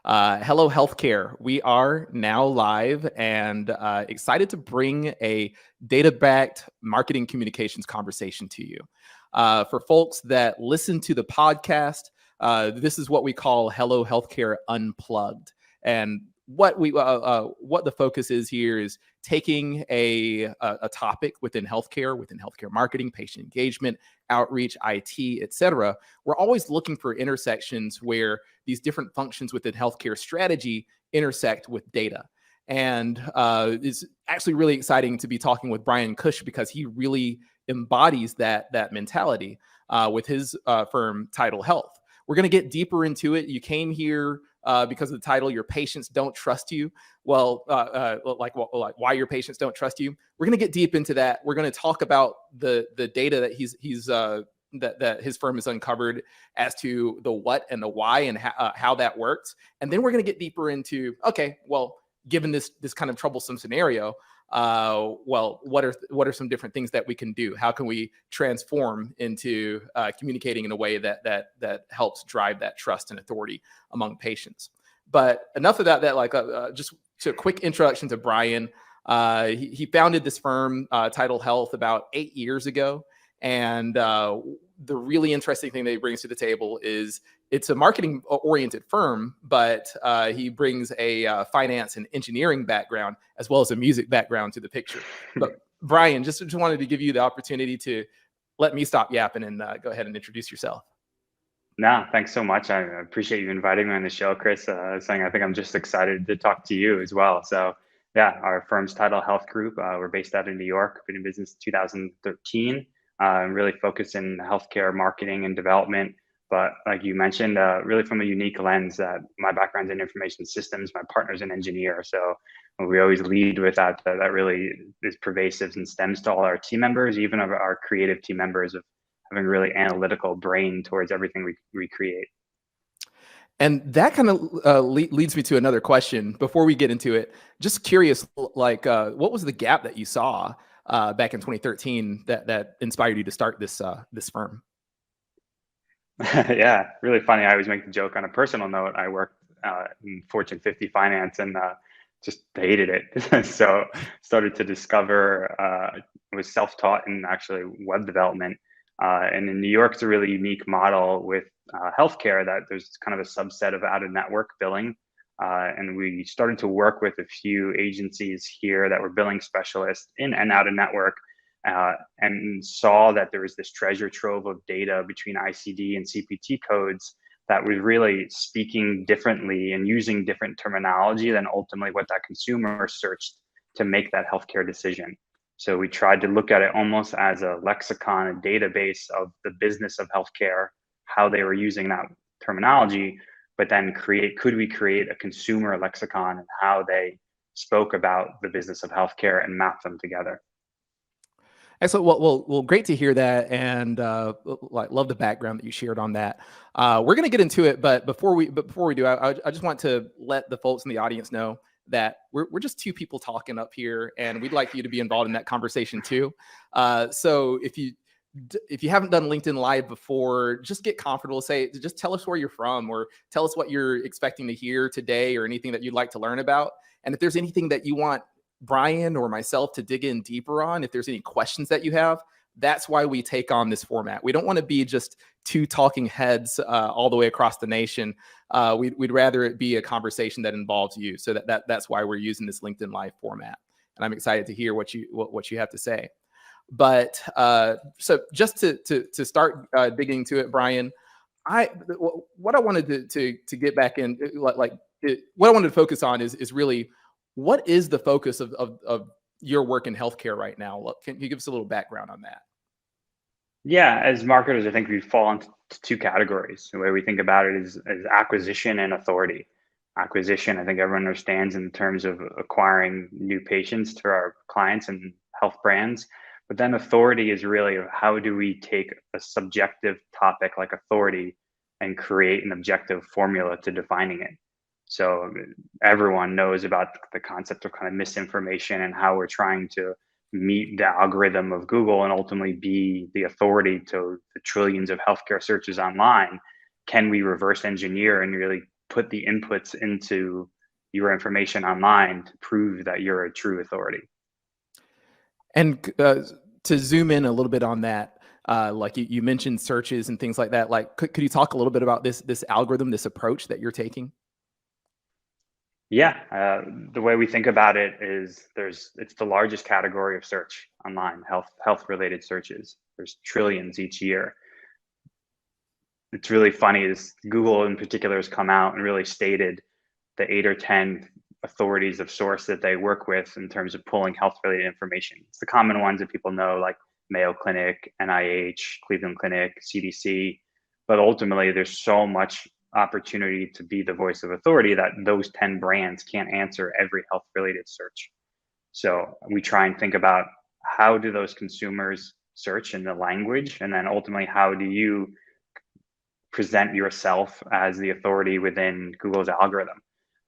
Hello, healthcare. We are now live and excited to bring a data backed marketing communications conversation to you. For folks that listen to the podcast, this is what we call Hello, Healthcare Unplugged. And what the focus is here is taking a topic within healthcare marketing, patient engagement, outreach, IT, etc. We're always looking for intersections where these different functions within healthcare strategy intersect with data. And it's actually really exciting to be talking with Bryan Cush because he really embodies that mentality with his firm, Tidal Health. We're going to get deeper into it. You came here because of the title, Your Patients Don't Trust You. Well, like why your patients don't trust you. We're going to get deep into that. We're going to talk about the data that that his firm has uncovered as to the what and the why and how that works. And then we're going to get deeper into, okay, well, given this kind of troublesome scenario, what are some different things that we can do? How can we transform into communicating in a way that helps drive that trust and authority among patients? But enough of that. Just a quick introduction to Bryan. He founded this firm, Tidal Health, about 8 years ago. And the really interesting thing that he brings to the table is it's a marketing-oriented firm, but he brings a finance and engineering background as well as a music background to the picture. But Bryan, just wanted to give you the opportunity to let me stop yapping and go ahead and introduce yourself. No, thanks so much. I appreciate you inviting me on the show, Chris. I think I'm just excited to talk to you as well. So yeah, our firm's Tidal Health Group. We're based out in New York, been in business 2013. Really focused in healthcare marketing and development. But like you mentioned, really from a unique lens that my background's in information systems, my partner's an engineer. So we always lead with that really is pervasive and stems to all our team members, even of our creative team members, of having a really analytical brain towards everything we create. And that kind of leads me to another question before we get into it. Just curious, what was the gap that you saw back in 2013 that inspired you to start this firm? Yeah, really funny. I always make the joke on a personal note. I worked in Fortune 50 finance and just hated it. So started to discover, was self-taught in actually web development. And in New York, it's a really unique model with healthcare that there's kind of a subset of out-of-network billing. And we started to work with a few agencies here that were billing specialists in and out of network, and saw that there was this treasure trove of data between ICD and CPT codes that was really speaking differently and using different terminology than ultimately what that consumer searched to make that healthcare decision. So we tried to look at it almost as a lexicon, a database of the business of healthcare, how they were using that terminology, but then could we create a consumer lexicon and how they spoke about the business of healthcare and map them together. Excellent. Well, great to hear that, and love the background that you shared on that. We're going to get into it, but before we do, I just want to let the folks in the audience know that we're just two people talking up here, and we'd like you to be involved in that conversation too. So if you haven't done LinkedIn Live before, just get comfortable. Just tell us where you're from, or tell us what you're expecting to hear today, or anything that you'd like to learn about. And if there's anything that you want Bryan or myself to dig in deeper on, if there's any questions that you have, that's why we take on this format. We don't want to be just two talking heads all the way across the nation. We'd rather it be a conversation that involves you. So that's why we're using this LinkedIn Live format. And I'm excited to hear what you have to say. But so just to start digging into it, Bryan, what I wanted to get back in, what I wanted to focus on is really, what is the focus of your work in healthcare right now? Can you give us a little background on that? Yeah, as marketers, I think we fall into two categories. The way we think about it is acquisition and authority. Acquisition, I think everyone understands in terms of acquiring new patients to our clients and health brands. But then authority is really how do we take a subjective topic like authority and create an objective formula to defining it. So everyone knows about the concept of kind of misinformation and how we're trying to meet the algorithm of Google and ultimately be the authority to the trillions of healthcare searches online. Can we reverse engineer and really put the inputs into your information online to prove that you're a true authority. And to zoom in a little bit on that, like you mentioned searches and things like that. Like, could you talk a little bit about this algorithm, this approach that you're taking? Yeah, the way we think about it is it's the largest category of search online, health related searches. There's trillions each year. It's really funny is Google in particular has come out and really stated the 8 or 10 authorities of source that they work with in terms of pulling health related information. It's the common ones that people know, like Mayo Clinic, NIH, Cleveland Clinic, CDC. But ultimately, there's so much opportunity to be the voice of authority that those 10 brands can't answer every health related search. So we try and think about how do those consumers search in the language, and then ultimately, how do you present yourself as the authority within Google's algorithm?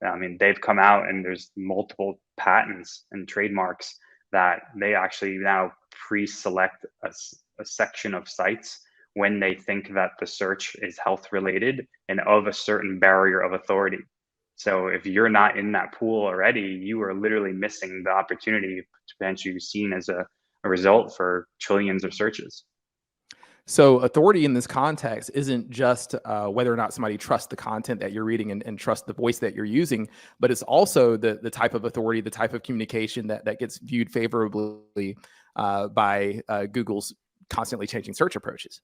I mean, they've come out and there's multiple patents and trademarks that they actually now pre-select a section of sites when they think that the search is health related and of a certain barrier of authority. So if you're not in that pool already, you are literally missing the opportunity to potentially be seen as a result for trillions of searches. So authority in this context isn't just whether or not somebody trusts the content that you're reading and trust the voice that you're using, but it's also the type of authority, the type of communication that gets viewed favorably by Google's constantly changing search approaches.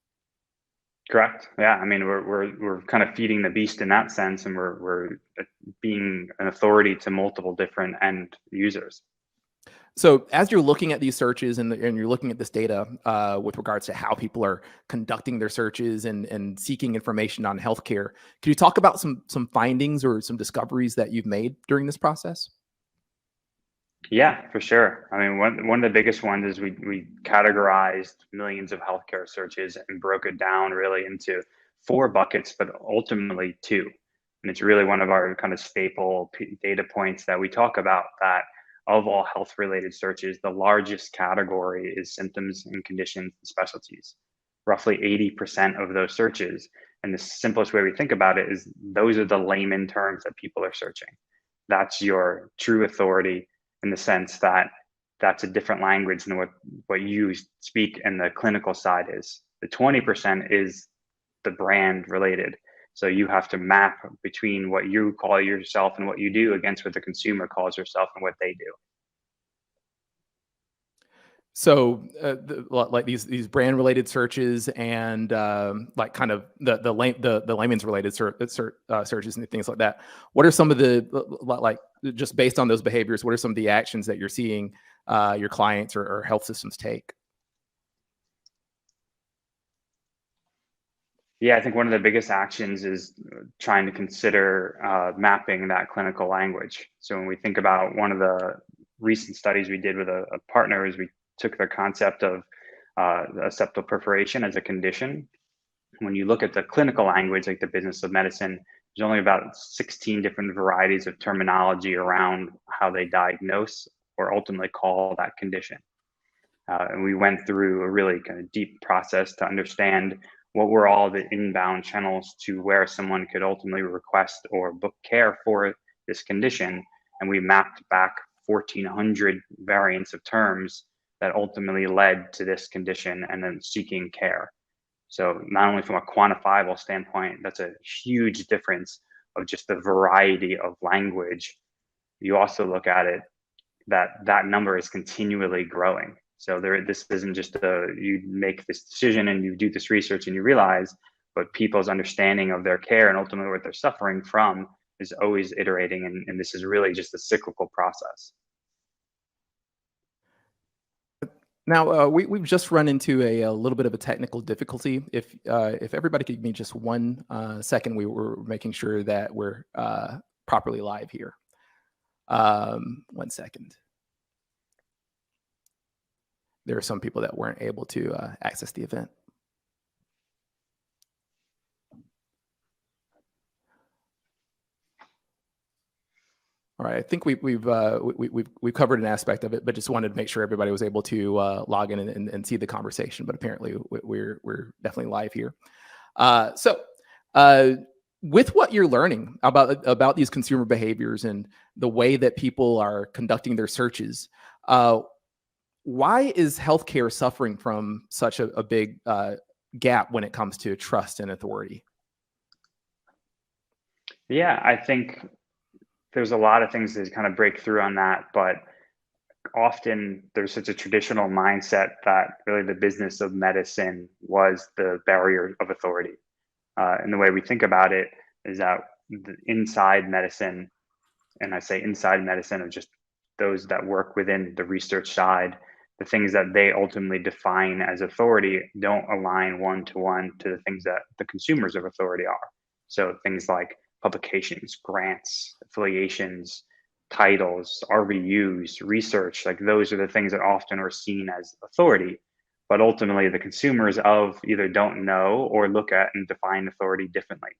Correct. Yeah. I mean, we're kind of feeding the beast in that sense, and we're being an authority to multiple different end users. So as you're looking at these searches and you're looking at this data with regards to how people are conducting their searches and seeking information on healthcare, can you talk about some findings or some discoveries that you've made during this process? Yeah, for sure. I mean, one of the biggest ones is we categorized millions of healthcare searches and broke it down really into four buckets, but ultimately two. And it's really one of our kind of staple data points that we talk about, that of all health related searches, the largest category is symptoms and conditions and specialties. Roughly 80% of those searches. And the simplest way we think about it is those are the layman terms that people are searching. That's your true authority, in the sense that that's a different language than what you speak and the clinical side is. The 20% is the brand related. So you have to map between what you call yourself and what you do against what the consumer calls yourself and what they do. So, like these brand related searches and like kind of the layman's related searches and things like that. What are some of the like just based on those behaviors? What are some of the actions that you're seeing your clients or health systems take? Yeah, I think one of the biggest actions is trying to consider mapping that clinical language. So when we think about one of the recent studies we did with a partner, is we took the concept of septal perforation as a condition. When you look at the clinical language, like the business of medicine, there's only about 16 different varieties of terminology around how they diagnose or ultimately call that condition. And we went through a really kind of deep process to understand what were all the inbound channels to where someone could ultimately request or book care for this condition. And we mapped back 1,400 variants of terms that ultimately led to this condition and then seeking care. So not only from a quantifiable standpoint, that's a huge difference of just the variety of language. You also look at it that number is continually growing. So this isn't just you make this decision and you do this research and you realize, but people's understanding of their care and ultimately what they're suffering from is always iterating, and this is really just a cyclical process. Now we've just run into a little bit of a technical difficulty. If everybody could give me just 1 second, we were making sure that we're properly live here. 1 second. There are some people that weren't able to access the event. All right, I think we've covered an aspect of it, but just wanted to make sure everybody was able to log in and see the conversation. But apparently, we're definitely live here. So With what you're learning about these consumer behaviors and the way that people are conducting their searches, why is healthcare suffering from such a big gap when it comes to trust and authority? Yeah, I think there's a lot of things that kind of break through on that, but often there's such a traditional mindset that really the business of medicine was the barrier of authority. And the way we think about it is that inside medicine, and I say inside medicine of just those that work within the research side, the things that they ultimately define as authority don't align one to the things that the consumers of authority are. So things like publications, grants, affiliations, titles, RVUs, research, like those are the things that often are seen as authority. But ultimately, the consumers of either don't know or look at and define authority differently.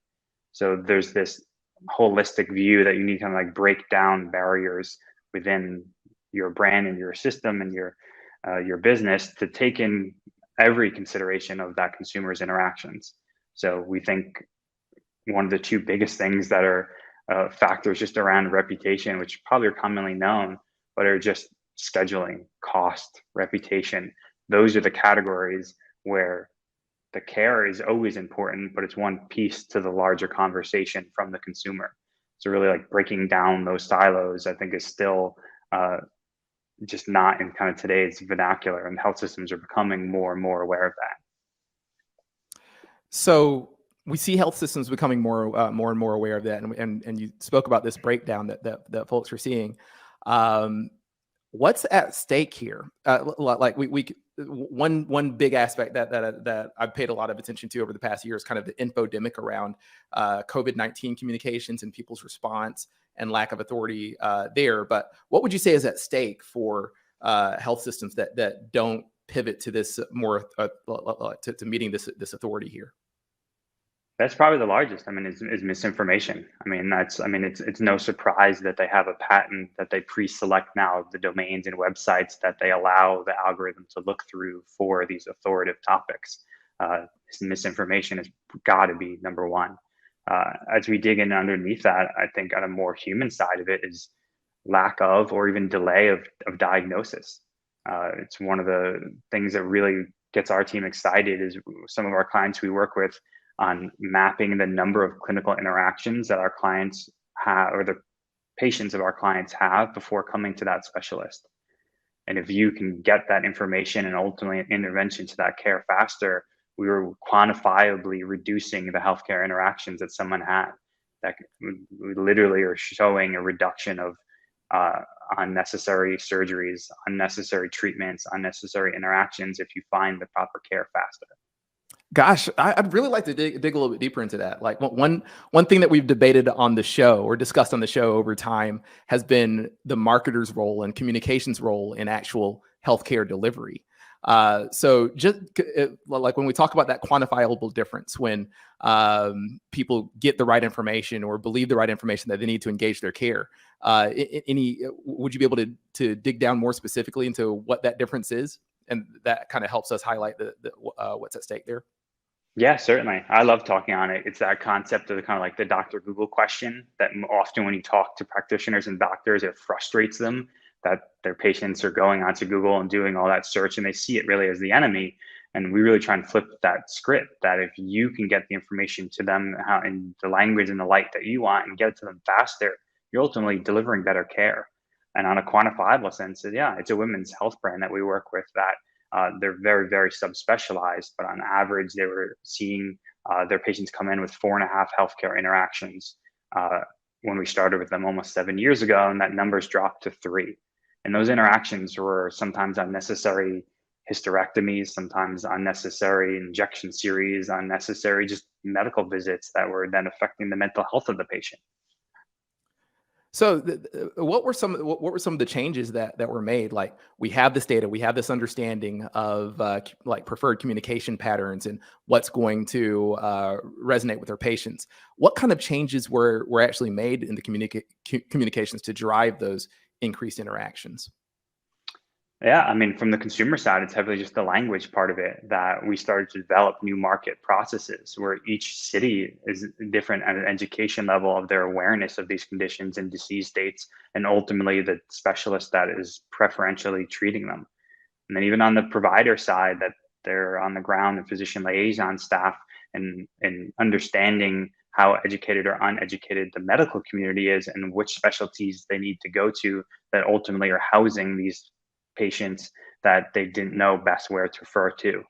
So there's this holistic view that you need to kind of like break down barriers within your brand and your system and your business to take in every consideration of that consumer's interactions. So we think one of the two biggest things that are factors just around reputation, which probably are commonly known, but are just scheduling, cost, reputation. Those are the categories where the care is always important, but it's one piece to the larger conversation from the consumer. So really like breaking down those silos, I think is still just not in kind of today's vernacular, and health systems are becoming more and more aware of that. So we see health systems becoming more and more aware of that, and you spoke about this breakdown that folks are seeing. Um, what's at stake here? Like one big aspect that I've paid a lot of attention to over the past year is kind of the infodemic around COVID-19 communications and people's response and lack of authority there. But what would you say is at stake for health systems that don't pivot to this more to meeting this authority here? That's probably the largest. I mean, is misinformation. I mean, it's no surprise that they have a patent that they pre-select now the domains and websites that they allow the algorithm to look through for these authoritative topics. Misinformation has got to be number one. As we dig in underneath that, I think on a more human side of it is lack of or even delay of diagnosis. It's one of the things that really gets our team excited is some of our clients we work with on mapping the number of clinical interactions that our clients have or the patients of our clients have before coming to that specialist. And if you can get that information and ultimately an intervention to that care faster, we were quantifiably reducing the healthcare interactions that someone had. That we literally are showing a reduction of unnecessary surgeries, unnecessary treatments, unnecessary interactions if you find the proper care faster. Gosh, I'd really like to dig a little bit deeper into that. Like one thing that we've debated on the show or discussed on the show over time has been the marketer's role and communications role in actual healthcare delivery. So just like when we talk about that quantifiable difference, when people get the right information or believe the right information that they need to engage their care, would you be able to dig down more specifically into what that difference is? And that kind of helps us highlight what's at stake there. Yeah, certainly. I love talking on it. It's that concept of the kind of like the Dr. Google question that often when you talk to practitioners and doctors, it frustrates them that their patients are going onto Google and doing all that search and they see it really as the enemy. And we really try and flip that script that if you can get the information to them how in the language and the light that you want and get it to them faster, you're ultimately delivering better care. And on a quantifiable sense, yeah, it's a women's health brand that we work with that they're very, very subspecialized, but on average, they were seeing their patients come in with 4.5 healthcare interactions when we started with them almost 7 years ago, and that number's dropped to 3. And those interactions were sometimes unnecessary hysterectomies, sometimes unnecessary injection series, unnecessary just medical visits that were then affecting the mental health of the patient. So, what were some of the changes that were made? Like, we have this data, we have this understanding of like preferred communication patterns and what's going to resonate with our patients. What kind of changes were actually made in the communications to drive those increased interactions? Yeah, I mean, from the consumer side, it's heavily just the language part of it that we started to develop new market processes where each city is different at an education level of their awareness of these conditions and disease states, and ultimately the specialist that is preferentially treating them. And then even on the provider side, that they're on the ground, the physician liaison staff, and understanding how educated or uneducated the medical community is and which specialties they need to go to that ultimately are housing these patients that they didn't know best where to refer to.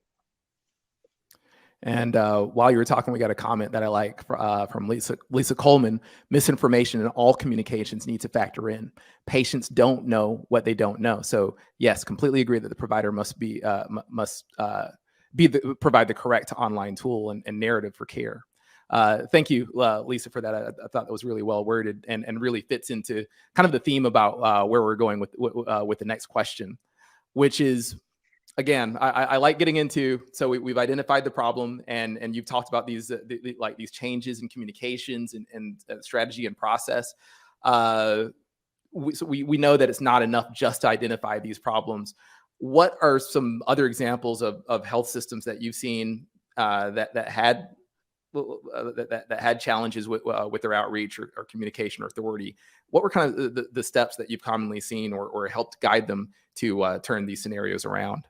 And while you were talking, we got a comment that I like from Lisa Coleman. Misinformation in all communications need to factor in. Patients don't know what they don't know. So yes, completely agree that the provider must provide the correct online tool and narrative for care. Thank you, Lisa, for that. I thought that was really well worded and really fits into kind of the theme about where we're going with the next question, which is, again, I like getting into, so we've identified the problem and you've talked about these like these changes in communications and strategy and process. We know that it's not enough just to identify these problems. What are some other examples of health systems that you've seen that had challenges with their outreach or communication or authority? What were kind of the steps that you've commonly seen or helped guide them to turn these scenarios around?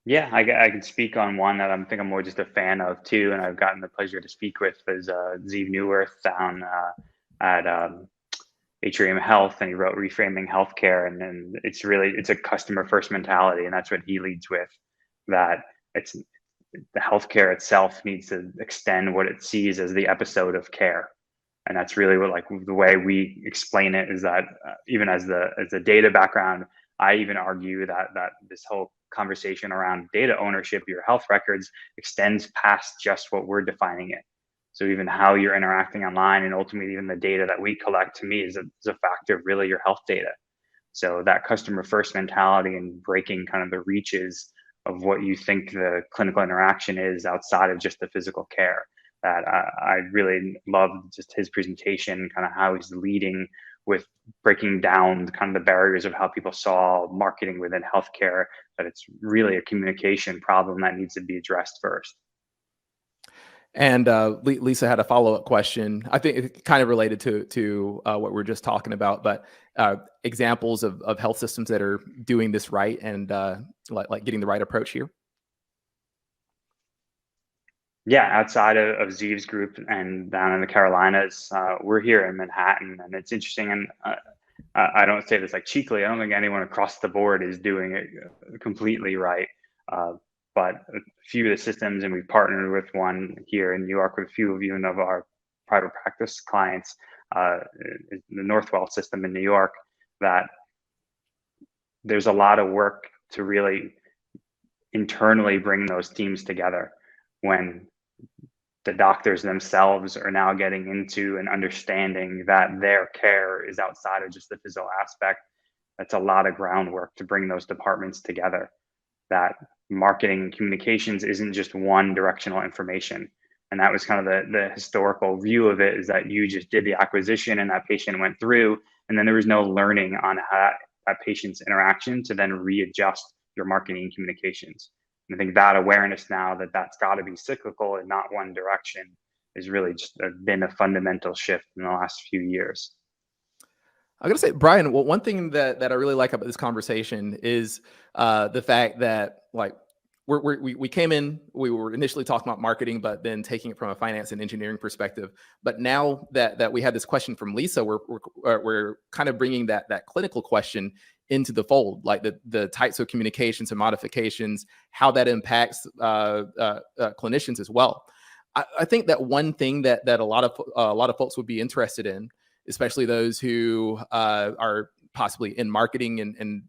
Yeah, I can speak on one that think I'm more just a fan of too, and I've gotten the pleasure to speak with is Zeev Neuwirth down at Atrium Health, and he wrote Reframing Healthcare, and then it's a customer first mentality, and that's what he leads with. That it's the healthcare itself needs to extend what it sees as the episode of care, and that's really what, like, the way we explain it is that even as the data background, I even argue that this whole conversation around data ownership of your health records extends past just what we're defining it. So even how you're interacting online and ultimately even the data that we collect, to me, is a factor of really your health data. So that customer first mentality and breaking kind of the reaches of what you think the clinical interaction is outside of just the physical care. That I really love just his presentation, kind of how he's leading with breaking down kind of the barriers of how people saw marketing within healthcare, that it's really a communication problem that needs to be addressed first. And Lisa had a follow-up question. I think it kind of related to what we are just talking about, but examples of health systems that are doing this right and like getting the right approach here. Yeah, outside of Zeev's group and down in the Carolinas, we're here in Manhattan, and it's interesting. And I don't say this like cheekily. I don't think anyone across the board is doing it completely right. Uh, but a few of the systems, and we've partnered with one here in New York with a few of even of our private practice clients, the Northwell system in New York, that there's a lot of work to really internally bring those teams together when the doctors themselves are now getting into and understanding that their care is outside of just the physical aspect. That's a lot of groundwork to bring those departments together. That marketing and communications isn't just one directional information. And that was kind of the historical view of it, is that you just did the acquisition and that patient went through, and then there was no learning on how that patient's interaction to then readjust your marketing and communications. I think that awareness now that that's got to be cyclical and not one direction is really just been a fundamental shift in the last few years. I gotta say, Bryan, well, one thing that I really like about this conversation is the fact that, like, we came in, we were initially talking about marketing, but then taking it from a finance and engineering perspective. But now that we had this question from Lisa, we're kind of bringing that clinical question into the fold, like the types of communications and modifications, how that impacts clinicians as well. I think that one thing that a lot of folks would be interested in, especially those who are possibly in marketing and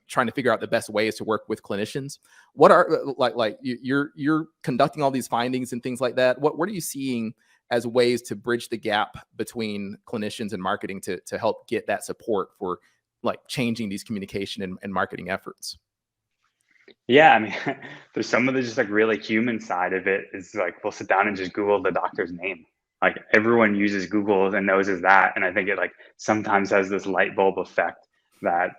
trying to figure out the best ways to work with clinicians. What are like you're conducting all these findings and things like that. What are you seeing as ways to bridge the gap between clinicians and marketing to help get that support for like changing these communication and marketing efforts? Yeah, I mean, there's some of the just like really human side of it is like we'll sit down and just Google the doctor's name. Like everyone uses Google and knows is that, and I think it like sometimes has this light bulb effect that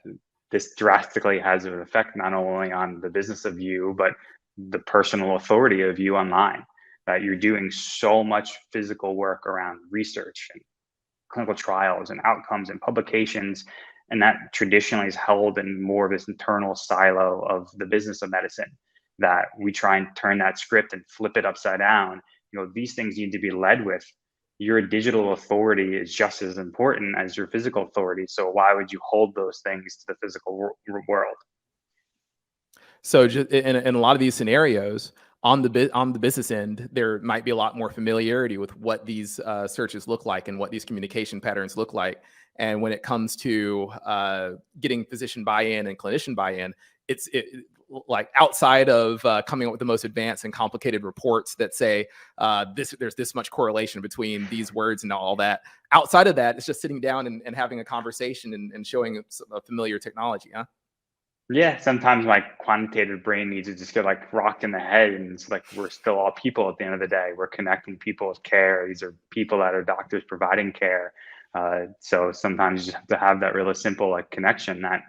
this drastically has an effect not only on the business of you, but the personal authority of you online. That you're doing so much physical work around research and clinical trials and outcomes and publications. And that traditionally is held in more of this internal silo of the business of medicine, that we try and turn that script and flip it upside down. These things need to be led with your digital authority is just as important as your physical authority. So why would you hold those things to the physical world? So just in a lot of these scenarios, on the business end, there might be a lot more familiarity with what these searches look like and what these communication patterns look like. And when it comes to getting physician buy-in and clinician buy-in, like outside of coming up with the most advanced and complicated reports that say there's this much correlation between these words and all that. Outside of that, it's just sitting down and having a conversation and showing a familiar technology, huh? Yeah, sometimes my quantitative brain needs to just get like rocked in the head, and it's like we're still all people at the end of the day. We're connecting people with care. These are people that are doctors providing care. So sometimes you just have to have that really simple like connection that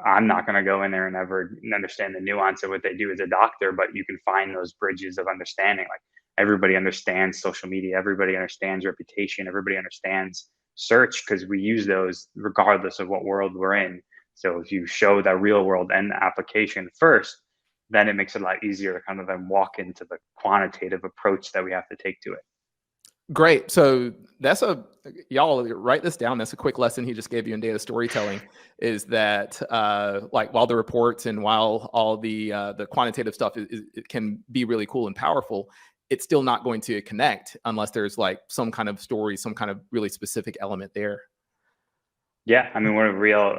I'm not going to go in there and ever understand the nuance of what they do as a doctor, but you can find those bridges of understanding. Like everybody understands social media, everybody understands reputation, everybody understands search because we use those regardless of what world we're in. So if you show that real world and application first, then it makes it a lot easier to kind of then walk into the quantitative approach that we have to take to it. Great. So y'all write this down. That's a quick lesson he just gave you in data storytelling is that like while the reports and while all the quantitative stuff it can be really cool and powerful, it's still not going to connect unless there's like some kind of story, some kind of really specific element there. Yeah, I mean, we're real.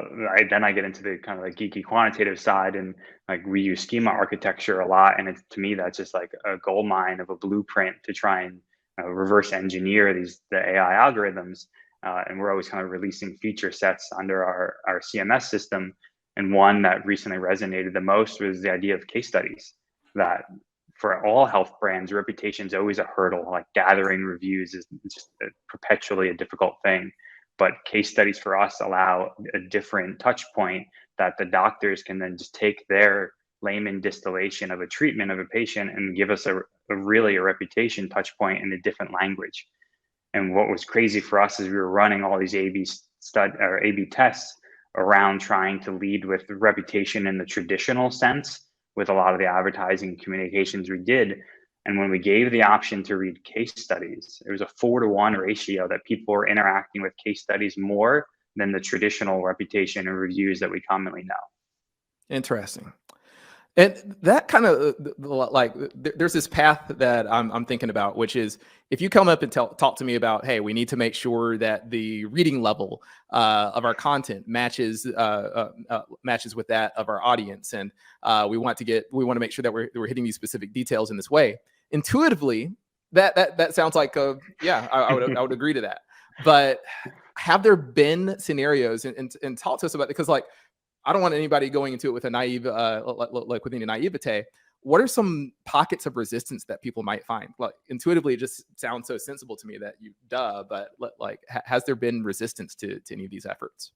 Then I get into the kind of like geeky quantitative side, and like we use schema architecture a lot. And it's to me that's just like a gold mine of a blueprint to try and reverse engineer the AI algorithms. And we're always kind of releasing feature sets under our CMS system. And one that recently resonated the most was the idea of case studies. That for all health brands, reputation is always a hurdle. Like gathering reviews is just perpetually a difficult thing, but case studies for us allow a different touch point that the doctors can then just take their layman distillation of a treatment of a patient and give us a reputation touch point in a different language. And what was crazy for us is we were running all these A/B tests around trying to lead with reputation in the traditional sense with a lot of the advertising communications we did. And when we gave the option to read case studies, it was a 4-to-1 ratio that people were interacting with case studies more than the traditional reputation and reviews that we commonly know. Interesting. And that kind of like there's this path that I'm thinking about, which is if you come up and talk to me about, hey, we need to make sure that the reading level of our content matches with that of our audience, and we want to make sure that we're hitting these specific details in this way. Intuitively, that sounds like I would agree to that. But have there been scenarios and talk to us about it, because like I don't want anybody going into it with a naive, like with any naivete. What are some pockets of resistance that people might find? Like intuitively, it just sounds so sensible to me that but like, has there been resistance to any of these efforts?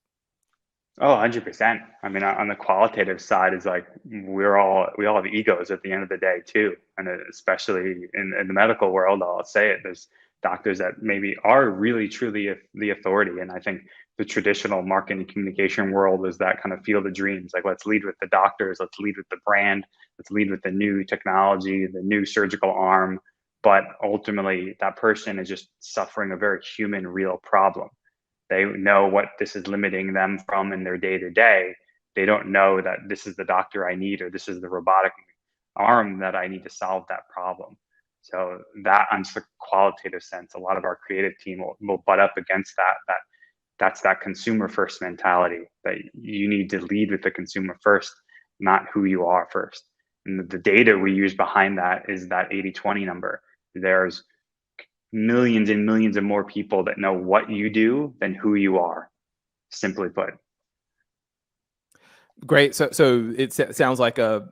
Oh, 100%. I mean, on the qualitative side is like we all have egos at the end of the day too, and especially in the medical world, I'll say it. There's doctors that maybe are really truly the authority, and I think the traditional marketing communication world is that kind of field of dreams. Like, let's lead with the doctors, let's lead with the brand, let's lead with the new technology, the new surgical arm. But ultimately, that person is just suffering a very human, real problem. They know what this is limiting them from in their day to day. They don't know that this is the doctor I need or this is the robotic arm that I need to solve that problem. So that on the qualitative sense, a lot of our creative team will butt up against that's that consumer first mentality that you need to lead with the consumer first, not who you are first. And the data we use behind that is that 80/20 number. There's millions and millions of more people that know what you do than who you are, simply put. Great. So it sounds like a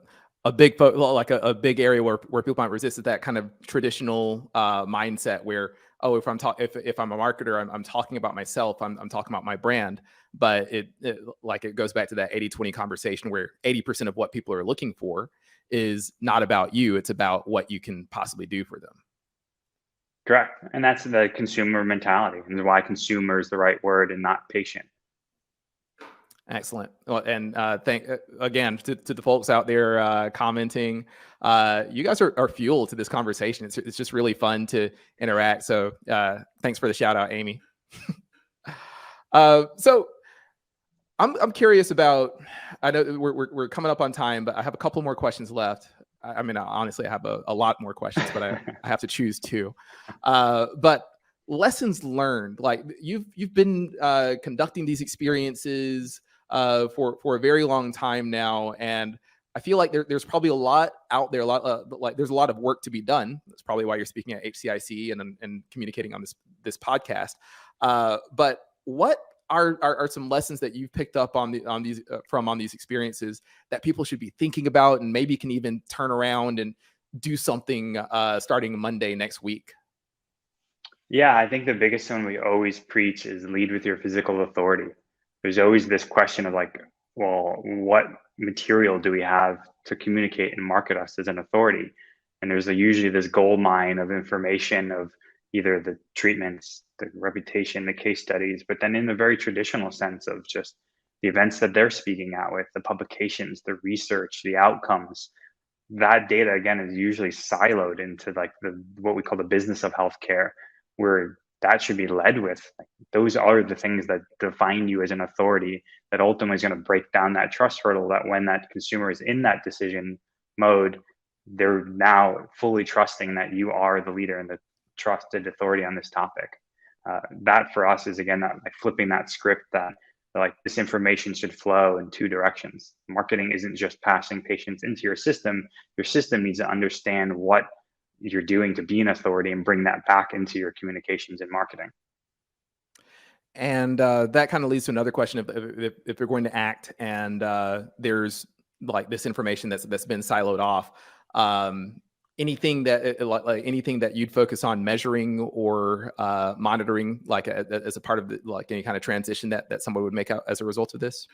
big like a big area where people might resist is that kind of traditional mindset where oh, if I'm a marketer, I'm talking about myself, I'm talking about my brand. But it goes back to that 80-20 conversation where 80% of what people are looking for is not about you. It's about what you can possibly do for them. Correct. And that's the consumer mentality, and why consumer is the right word and not patient. Excellent. Well, and thank again to the folks out there commenting. You guys are fuel to this conversation. It's just really fun to interact. So thanks for the shout out, Amy. So I'm curious about. I know we're coming up on time, but I have a couple more questions left. I mean, honestly, I have a lot more questions, but I have to choose two. But lessons learned, like you've been conducting these experiences for a very long time now, and I feel like there's probably a lot out there, there's a lot of work to be done. That's probably why you're speaking at HCIC and communicating on this podcast. But what are some lessons that you've picked up on these experiences that people should be thinking about, and maybe can even turn around and do something starting Monday next week? Yeah, I think the biggest one we always preach is lead with your physical authority. There's always this question of like, well, what material do we have to communicate and market us as an authority? And there's usually this gold mine of information of either the treatments, the reputation, the case studies, but then in the very traditional sense of just the events that they're speaking out with, the publications, the research, the outcomes. That data again is usually siloed into like what we call the business of healthcare, where that should be led with like, those are the things that define you as an authority, that ultimately is going to break down that trust hurdle, that when that consumer is in that decision mode, they're now fully trusting that you are the leader and the trusted authority on this topic. That for us is again that like flipping that script, that like this information should flow in two directions. Marketing isn't just passing patients into your system. Your system needs to understand what you're doing to be an authority and bring that back into your communications and marketing. And that kind of leads to another question: if you're going to act and there's like this information that's been siloed off, anything that you'd focus on measuring or monitoring, like as a part of like any kind of transition that someone would make out as a result of this?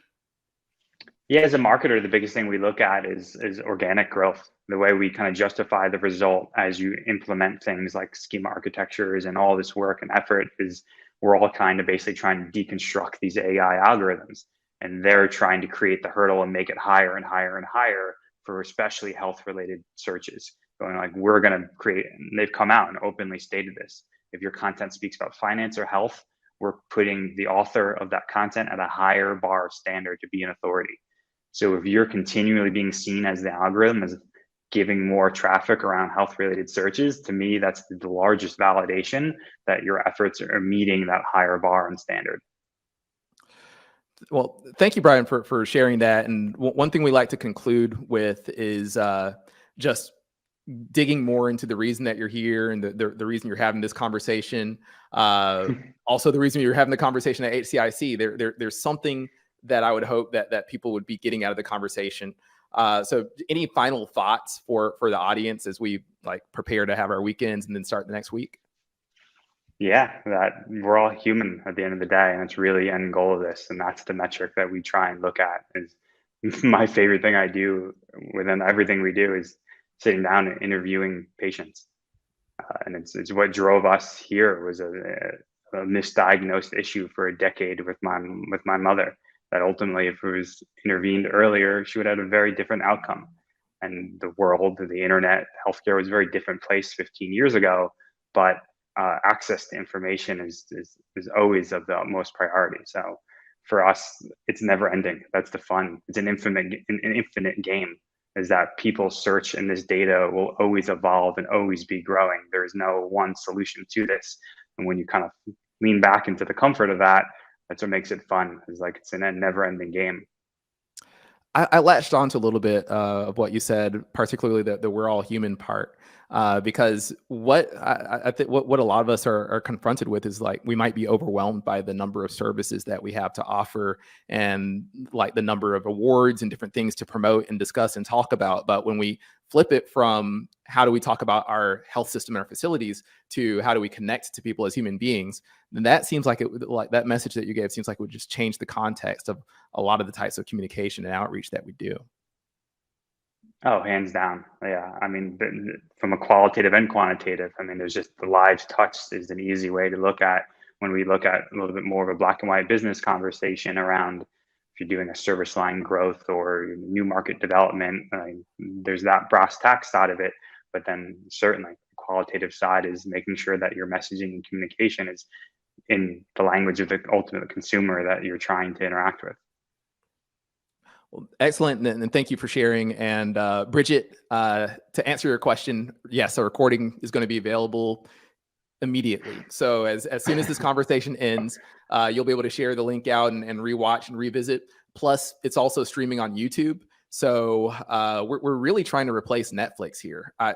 Yeah, as a marketer, the biggest thing we look at is organic growth. The way we kind of justify the result as you implement things like schema architectures and all this work and effort is we're all kind of basically trying to deconstruct these AI algorithms. And they're trying to create the hurdle and make it higher and higher and higher for especially health related searches. Going like, we're going to create, and they've come out and openly stated this. If your content speaks about finance or health, we're putting the author of that content at a higher bar standard to be an authority. So if you're continually being seen as the algorithm as giving more traffic around health related searches, to me, that's the largest validation that your efforts are meeting that higher bar and standard. Well, thank you, Bryan, for sharing that. And one thing we like to conclude with is just digging more into the reason that you're here and the reason you're having this conversation. Also, the reason you're having the conversation at HCIC. There's something that I would hope that people would be getting out of the conversation. So any final thoughts for the audience as we like prepare to have our weekends and then start the next week? Yeah, that we're all human at the end of the day, and it's really the end goal of this, and that's the metric that we try and look at. Is my favorite thing I do within everything we do is sitting down and interviewing patients, and it's what drove us here was a misdiagnosed issue for a decade with my mother. That ultimately, if it was intervened earlier, she would have had a very different outcome. And the world, the internet, healthcare was a very different place 15 years ago, but access to information is always of the utmost priority. So for us, it's never ending. That's the fun. It's an infinite game. Is that people search and this data will always evolve and always be growing. There is no one solution to this. And when you kind of lean back into the comfort of that, that's what makes it fun. It's like it's a never-ending game. I latched onto a little bit of what you said, particularly the we're all human part, because I think what a lot of us are confronted with is like we might be overwhelmed by the number of services that we have to offer and like the number of awards and different things to promote and discuss and talk about. But when we flip it from how do we talk about our health system and our facilities to how do we connect to people as human beings, then that seems like it would, like that message that you gave seems like it would just change the context of a lot of the types of communication and outreach that we do. Oh, hands down. Yeah. I mean, from a qualitative and quantitative, I mean, there's just the lives touched is an easy way to look at when we look at a little bit more of a black and white business conversation around if you're doing a service line growth or new market development. There's that brass tacks side of it. But then certainly the qualitative side is making sure that your messaging and communication is in the language of the ultimate consumer that you're trying to interact with. Well, excellent, and thank you for sharing. And Bridget, to answer your question, yes, a recording is going to be available immediately. So as soon as this conversation ends, you'll be able to share the link out and rewatch and revisit. Plus, it's also streaming on YouTube. So we're really trying to replace Netflix here. I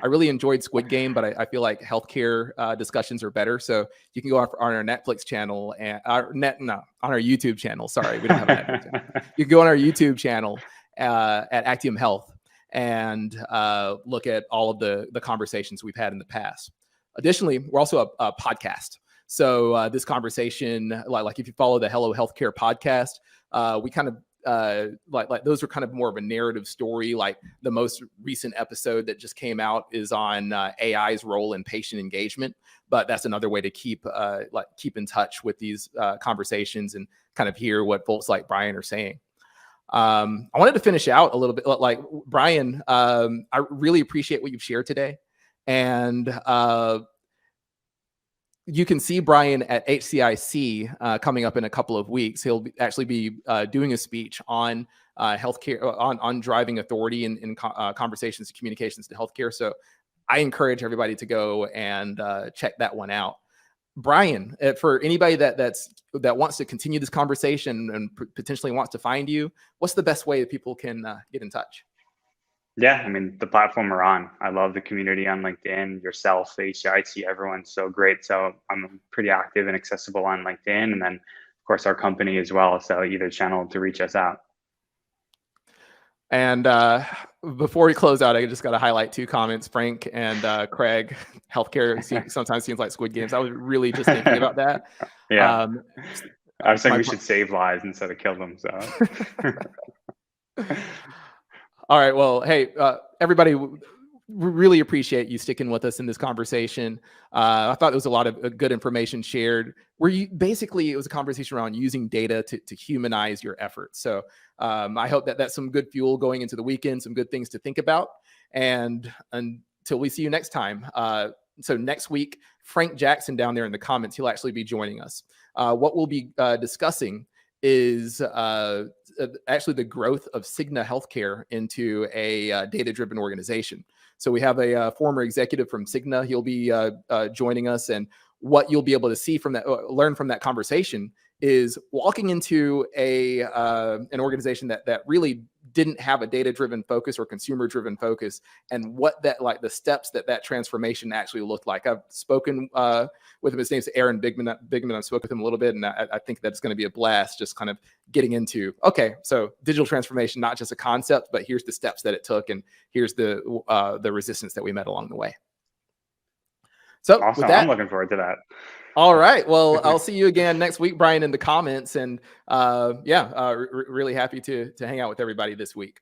really enjoyed Squid Game, but I feel like healthcare discussions are better. So you can go on our Netflix channel and on our YouTube channel. Sorry, we don't have a Netflix channel. You can go on our YouTube channel at Actium Health and look at all of the conversations we've had in the past. Additionally, we're also a podcast. So this conversation, like if you follow the Hello Healthcare podcast, we kind of like those are kind of more of a narrative story. Like the most recent episode that just came out is on AI's role in patient engagement, but that's another way to keep in touch with these conversations and kind of hear what folks like Bryan are saying. I wanted to finish out a little bit like Bryan. I really appreciate what you've shared today, and you can see Bryan at HCIC coming up in a couple of weeks. He'll actually be doing a speech on healthcare, on driving authority in conversations and communications to healthcare. So I encourage everybody to go and check that one out. Bryan, for anybody that wants to continue this conversation and potentially wants to find you, what's the best way that people can get in touch? Yeah, I mean, the platform we're on. I love the community on LinkedIn, yourself, HCIT, everyone's so great. So I'm pretty active and accessible on LinkedIn. And then, of course, our company as well. So either channel to reach us out. And before we close out, I just got to highlight two comments. Frank and Craig, healthcare sometimes seems like Squid Games. I was really just thinking about that. Yeah. I was saying we should save lives instead of kill them. So. All right. Well, hey, everybody, we really appreciate you sticking with us in this conversation. I thought there was a lot of good information shared it was a conversation around using data to humanize your efforts. So I hope that's some good fuel going into the weekend, some good things to think about. And until we see you next time. So next week, Frank Jackson down there in the comments, he'll actually be joining us. What we'll be discussing is actually the growth of Cigna Healthcare into a data-driven organization. So we have a former executive from Cigna. He'll be joining us, and what you'll be able to see from that, learn from that conversation, is walking into an organization that really didn't have a data-driven focus or consumer-driven focus, and what the steps that transformation actually looked like. I've spoken with him. His name's Aaron Bigman. I've spoken with him a little bit, and I think that's going to be a blast, just kind of getting into, okay, so digital transformation, not just a concept, but here's the steps that it took, and here's the resistance that we met along the way. So awesome. With that, I'm looking forward to that. All right. Well, I'll see you again next week, Bryan, in the comments. And really happy to hang out with everybody this week.